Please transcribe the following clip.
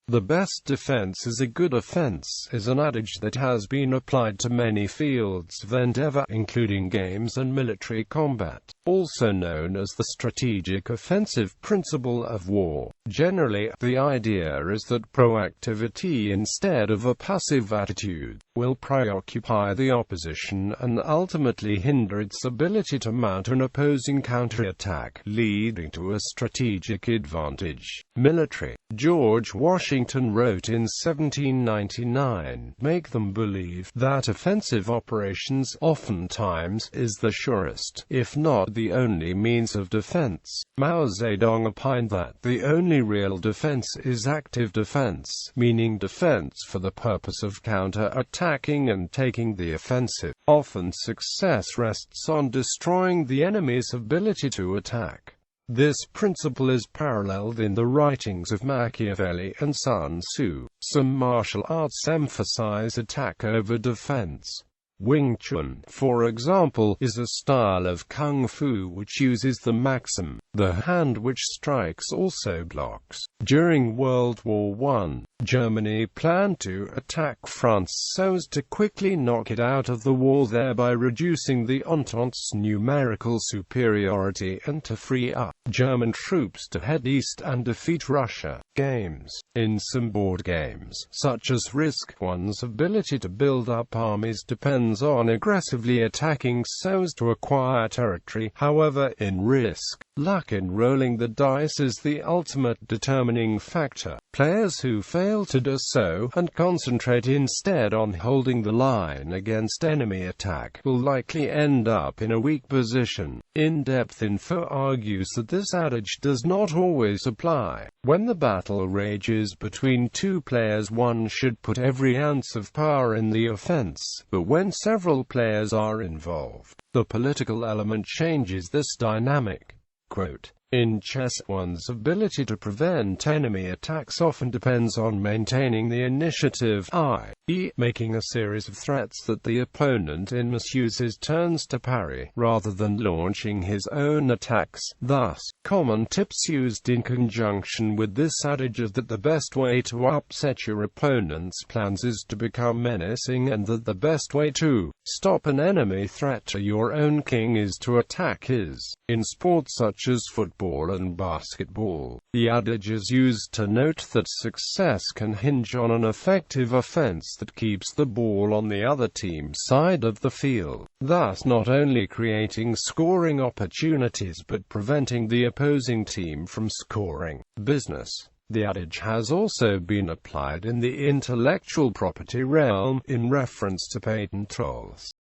The best defense is a good offense is an adage that has been applied to many fields of endeavor, including games and military combat, also known as the strategic offensive principle of war. Generally, the idea is that proactivity instead of a passive attitude will preoccupy the opposition and ultimately hinder its ability to mount an opposing counterattack, leading to a strategic advantage. Military. George Washington wrote in 1799, "Make them believe that offensive operations oftentimes is the surest, if not the only means of defense." Mao Zedong opined that the only real defense is active defense, meaning defense for the purpose of counter-attacking and taking the offensive. Often success rests on destroying the enemy's ability to attack. This principle is paralleled in the writings of Machiavelli and Sun Tzu. Some martial arts emphasize attack over defense. Wing Chun, for example, is a style of kung fu which uses the maxim, "The hand which strikes also blocks." During World War I, Germany planned to attack France so as to quickly knock it out of the war, thereby reducing the Entente's numerical superiority and to free up German troops to head east and defeat Russia. Games. In some board games, such as Risk, one's ability to build up armies depends on aggressively attacking so as to acquire territory. However, in Risk, luck in rolling the dice is the ultimate determining factor. Players who fail to do so, and concentrate instead on holding the line against enemy attack, will likely end up in a weak position. In-depth info argues that this adage does not always apply. When the battle rages between two players, one should put every ounce of power in the offense, but when several players are involved, the political element changes this dynamic. Quote, "In chess, one's ability to prevent enemy attacks often depends on maintaining the initiative, i.e., making a series of threats that the opponent in misuses turns to parry, rather than launching his own attacks. Thus, common tips used in conjunction with this adage is that the best way to upset your opponent's plans is to become menacing, and that the best way to stop an enemy threat to your own king is to attack his." In sports such as football and basketball, the adage is used to note that success can hinge on an effective offense that keeps the ball on the other team's side of the field, thus not only creating scoring opportunities but preventing the opposing team from scoring. Business. The adage has also been applied in the intellectual property realm, in reference to patent trolls.